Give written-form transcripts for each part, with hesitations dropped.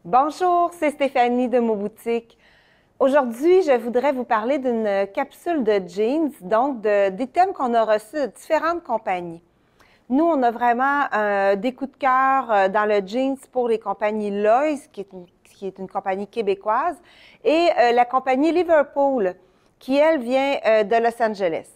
Bonjour, c'est Stéphanie de Moboutique. Aujourd'hui, je voudrais vous parler d'une capsule de jeans, donc d'items qu'on a reçus de différentes compagnies. Nous, on a vraiment des coups de cœur dans le jeans pour les compagnies Lowe's, qui est une compagnie québécoise, et la compagnie Liverpool, qui, elle, vient de Los Angeles.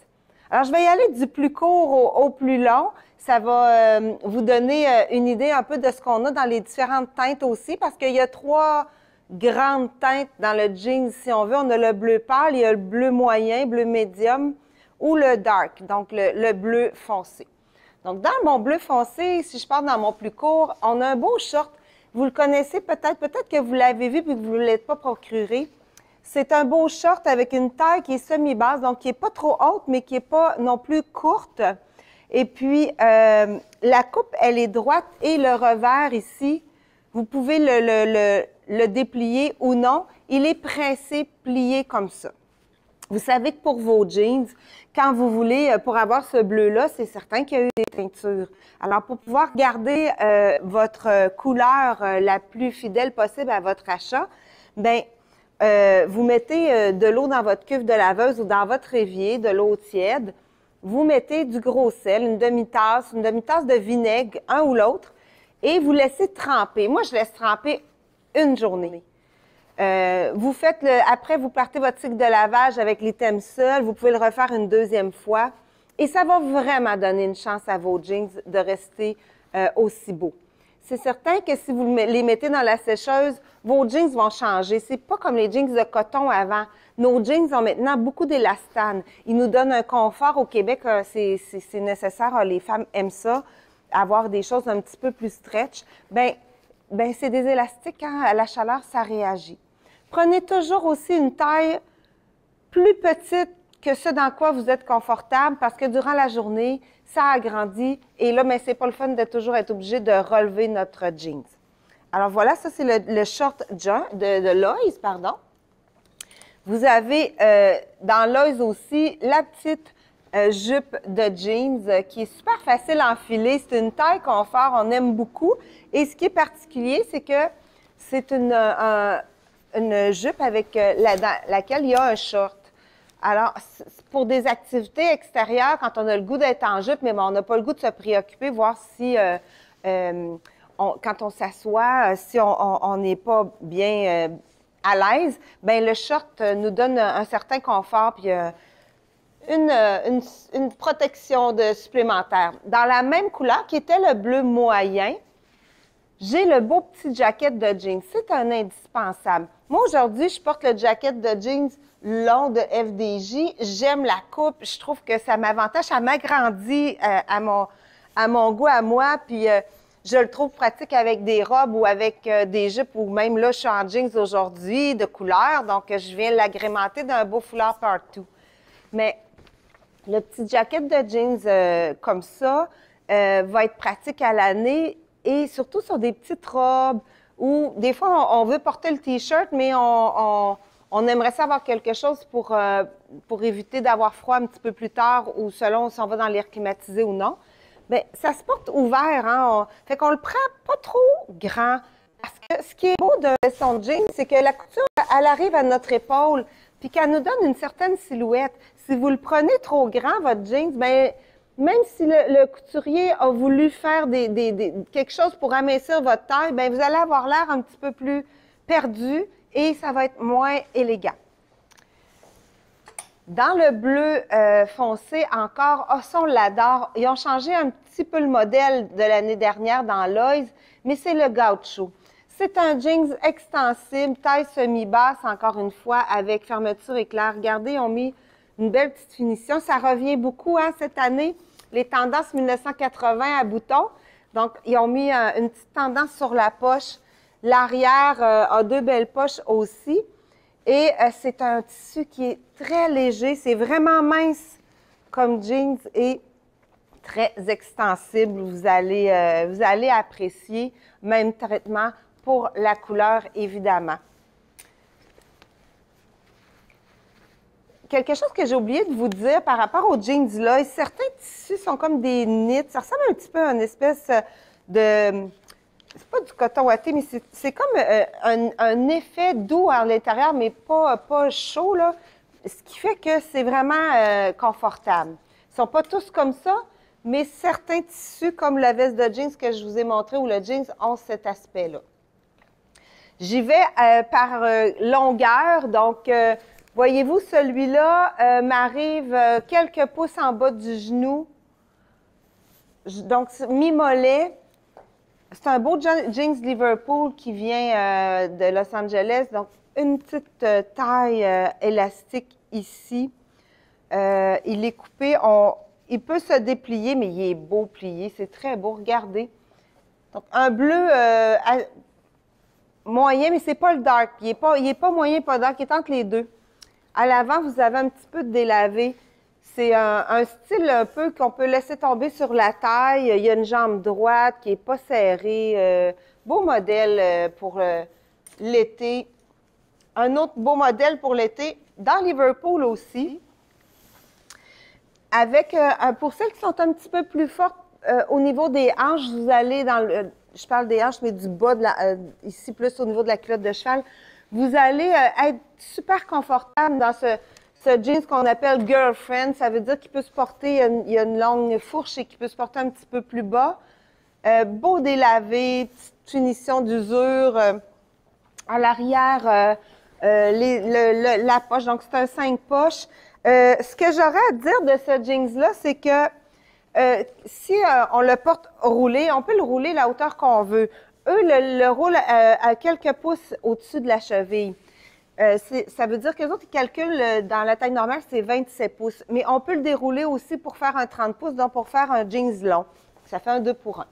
Alors, je vais y aller du plus court au plus long. Ça va vous donner une idée un peu de ce qu'on a dans les différentes teintes aussi, parce qu'il y a trois grandes teintes dans le jeans, si on veut. On a le bleu pâle, il y a le bleu moyen, bleu médium ou le dark, donc le bleu foncé. Donc, dans mon bleu foncé, si je pars dans mon plus court, on a un beau short. Vous le connaissez peut-être que vous l'avez vu puis que vous ne l'êtes pas procuré. C'est un beau short avec une taille qui est semi-basse, donc qui n'est pas trop haute, mais qui n'est pas non plus courte. Et puis, la coupe, elle est droite et le revers ici, vous pouvez le déplier ou non. Il est pressé, plié comme ça. Vous savez que pour vos jeans, quand vous voulez, pour avoir ce bleu-là, c'est certain qu'il y a eu des teintures. Alors, pour pouvoir garder votre couleur la plus fidèle possible à votre achat, bien, vous mettez de l'eau dans votre cuve de laveuse ou dans votre évier, de l'eau tiède. Vous mettez du gros sel, une demi-tasse de vinaigre, un ou l'autre, et vous laissez tremper. Moi, je laisse tremper une journée. Après, vous partez votre cycle de lavage avec l'item seul. Vous pouvez le refaire une deuxième fois. Et ça va vraiment donner une chance à vos jeans de rester aussi beaux. C'est certain que si vous les mettez dans la sécheuse, vos jeans vont changer. C'est pas comme les jeans de coton avant. Nos jeans ont maintenant beaucoup d'élastane. Ils nous donnent un confort. Au Québec, c'est nécessaire. Les femmes aiment ça, avoir des choses un petit peu plus stretch. Ben c'est des élastiques. Hein? À la chaleur, ça réagit. Prenez toujours aussi une taille plus petite que ce dans quoi vous êtes confortable parce que durant la journée, ça agrandit. Et là, mais c'est pas le fun de toujours être obligé de relever notre jeans. Alors voilà, ça c'est le short de Lowe's, pardon. Vous avez dans Lowe's aussi la petite jupe de jeans qui est super facile à enfiler. C'est une taille confort, on aime beaucoup. Et ce qui est particulier, c'est que c'est une jupe avec laquelle il y a un short. Alors, pour des activités extérieures, quand on a le goût d'être en jupe, mais bon, on n'a pas le goût de se préoccuper, voir si, quand on s'assoit, si on n'est pas bien à l'aise, bien, le short nous donne un certain confort puis une protection supplémentaire. Dans la même couleur, qui était le bleu moyen, j'ai le beau petit jacket de jeans. C'est un indispensable. Moi, aujourd'hui, je porte le jacket de jeans long de FDJ. J'aime la coupe. Je trouve que ça m'avantage. Ça m'agrandit à mon goût, à moi. Puis, je le trouve pratique avec des robes ou avec des jupes ou même là, je suis en jeans aujourd'hui de couleur. Donc, je viens l'agrémenter d'un beau foulard partout. Mais le petit jacket de jeans comme ça va être pratique à l'année. Et surtout sur des petites robes où des fois, on veut porter le T-shirt, mais on aimerait ça avoir quelque chose pour éviter d'avoir froid un petit peu plus tard ou selon si on va dans l'air climatisé ou non. Bien, ça se porte ouvert. Hein? Fait qu'on le prend pas trop grand. Parce que ce qui est beau de son jean, c'est que la couture, elle arrive à notre épaule puis qu'elle nous donne une certaine silhouette. Si vous le prenez trop grand, votre jeans, bien, même si le couturier a voulu faire quelque chose pour amincir votre taille, bien, vous allez avoir l'air un petit peu plus perdu et ça va être moins élégant. Dans le bleu foncé, encore, ça on l'adore. Ils ont changé un petit peu le modèle de l'année dernière dans Lowe's, mais c'est le gaucho. C'est un jeans extensible, taille semi-basse, encore une fois, avec fermeture éclair. Regardez, ils ont mis une belle petite finition. Ça revient beaucoup hein, cette année, les tendances 1980 à boutons. Donc, ils ont mis une petite tendance sur la poche. L'arrière a deux belles poches aussi. Et c'est un tissu qui est très léger. C'est vraiment mince comme jeans et très extensible. Vous allez apprécier. Même traitement pour la couleur, évidemment. quelque chose que j'ai oublié de vous dire par rapport aux jeans là, certains tissus sont comme des knits, ça ressemble un petit peu à une espèce de... C'est pas du coton ouaté, mais c'est comme un effet doux à l'intérieur, mais pas chaud, là. Ce qui fait que c'est vraiment confortable. Ils ne sont pas tous comme ça, mais certains tissus, comme la veste de jeans que je vous ai montré ou le jeans, ont cet aspect-là. J'y vais par longueur. Donc, voyez-vous, celui-là m'arrive quelques pouces en bas du genou. Donc, mi-mollet. C'est un beau jeans Liverpool qui vient de Los Angeles. Donc, une petite taille élastique ici. Il est coupé. Il peut se déplier, mais il est beau plié. C'est très beau. Regardez. Donc, un bleu moyen, mais c'est pas le dark. Il est pas moyen, pas dark. Il est entre les deux. À l'avant, vous avez un petit peu de délavé. C'est un style un peu qu'on peut laisser tomber sur la taille. Il y a une jambe droite qui n'est pas serrée. Beau modèle pour l'été. Un autre beau modèle pour l'été, dans Liverpool aussi. Avec, pour celles qui sont un petit peu plus fortes, au niveau des hanches, vous allez dans le... Je parle des hanches, mais du bas, ici plus au niveau de la culotte de cheval. Vous allez être super confortable dans ce jeans qu'on appelle girlfriend. Ça veut dire qu'il peut se porter, il y a une longue fourche et qu'il peut se porter un petit peu plus bas. Beau délavé, petite finition d'usure. À l'arrière, la poche, donc c'est un 5 poches. Ce que j'aurais à dire de ce jeans-là, c'est que si on le porte roulé, on peut le rouler la hauteur qu'on veut. Eux le roulent à quelques pouces au-dessus de la cheville. Ça veut dire que les autres, ils calculent dans la taille normale, c'est 27 pouces. Mais on peut le dérouler aussi pour faire un 30 pouces, donc pour faire un jeans long. Ça fait un 2 pour 1.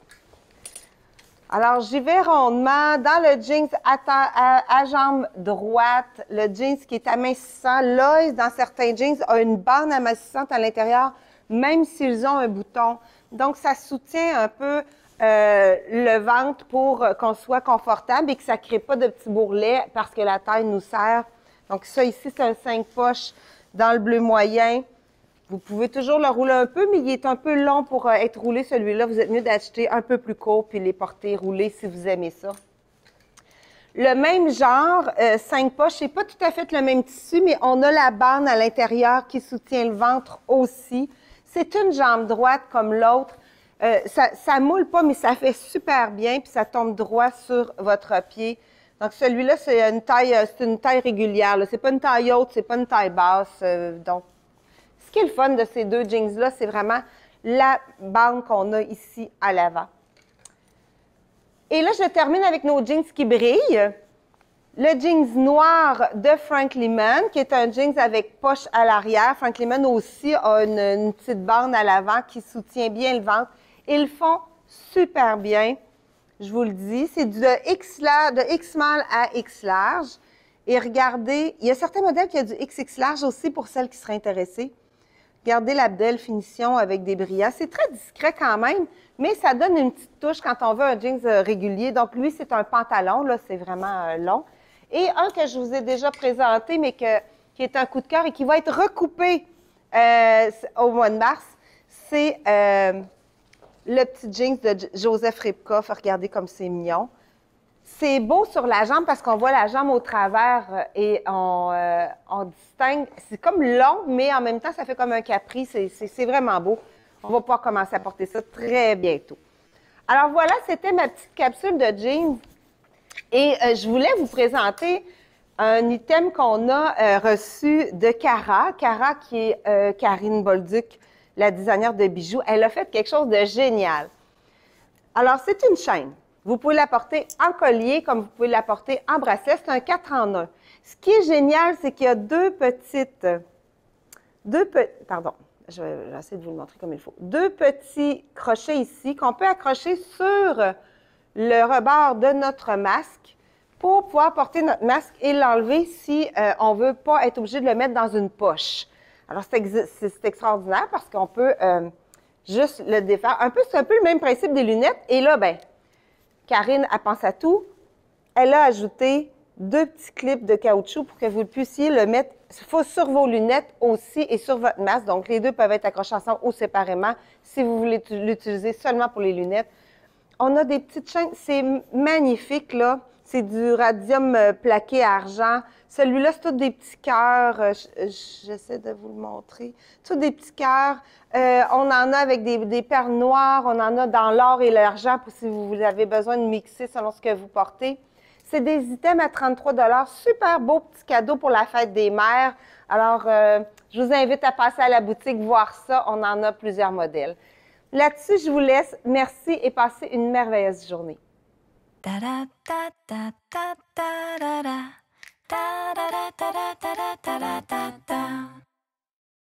Alors, j'y vais rondement. Dans le jeans à jambe droite, le jeans qui est amincissant, là, dans certains jeans, a une bande amincissante à l'intérieur, même s'ils ont un bouton. Donc, ça soutient un peu le ventre pour qu'on soit confortable et que ça ne crée pas de petits bourrelets parce que la taille nous sert. Donc, ça ici, c'est un 5 poches dans le bleu moyen. Vous pouvez toujours le rouler un peu, mais il est un peu long pour être roulé, celui-là. Vous êtes mieux d'acheter un peu plus court puis les porter roulés si vous aimez ça. Le même genre, 5 poches, c'est pas tout à fait le même tissu, mais on a la bande à l'intérieur qui soutient le ventre aussi. C'est une jambe droite comme l'autre. Ça moule pas, mais ça fait super bien, puis ça tombe droit sur votre pied. Donc, celui-là, c'est une taille régulière. C'est pas une taille haute, c'est pas une taille basse. Donc, ce qui est le fun de ces deux jeans-là, c'est vraiment la bande qu'on a ici à l'avant. Et là, je termine avec nos jeans qui brillent. Le jeans noir de Frank Lehman, qui est un jeans avec poche à l'arrière. Frank Lehman aussi a une petite bande à l'avant qui soutient bien le ventre. Ils font super bien, je vous le dis. C'est de X small à X large. Et regardez, il y a certains modèles qui ont du XX large aussi pour celles qui seraient intéressées. Regardez la belle finition avec des brillants. C'est très discret quand même, mais ça donne une petite touche quand on veut un jeans régulier. Donc, lui, c'est un pantalon, là, c'est vraiment long. Et un que je vous ai déjà présenté, mais qui est un coup de cœur et qui va être recoupé au mois de mars, c'est le petit jeans de Joseph Ribkoff. Regardez comme c'est mignon. C'est beau sur la jambe parce qu'on voit la jambe au travers et on distingue. C'est comme long, mais en même temps, ça fait comme un capri. C'est vraiment beau. On va pouvoir commencer à porter ça très bientôt. Alors voilà, c'était ma petite capsule de jeans. Et je voulais vous présenter un item qu'on a reçu de Cara. Cara, qui est Karine Bolduc, la designer de bijoux. Elle a fait quelque chose de génial. Alors, c'est une chaîne. Vous pouvez la porter en collier comme vous pouvez la porter en bracelet. C'est un 4 en 1. Ce qui est génial, c'est qu'il y a pardon, je vais essayer de vous le montrer comme il faut. Deux petits crochets ici qu'on peut accrocher sur le rebord de notre masque pour pouvoir porter notre masque et l'enlever si on ne veut pas être obligé de le mettre dans une poche. Alors, c'est extraordinaire parce qu'on peut juste le défaire. C'est un peu le même principe des lunettes. Et là, bien, Karine, elle pense à tout. Elle a ajouté 2 petits clips de caoutchouc pour que vous puissiez le mettre sur vos lunettes aussi et sur votre masque. Donc, les deux peuvent être accrochés ensemble ou séparément si vous voulez l'utiliser seulement pour les lunettes. On a des petites chaînes, c'est magnifique, là. C'est du radium plaqué argent. Celui-là, c'est tous des petits cœurs. J'essaie de vous le montrer. Tous des petits cœurs. On en a avec des perles noires. On en a dans l'or et l'argent pour si vous avez besoin de mixer selon ce que vous portez. C'est des items à 33 $. Super beau petit cadeau pour la fête des mères. Alors, je vous invite à passer à la boutique voir ça. On en a plusieurs modèles. Là-dessus, je vous laisse. Merci et passez une merveilleuse journée. Da da da da da da da da da da da da da da da da da.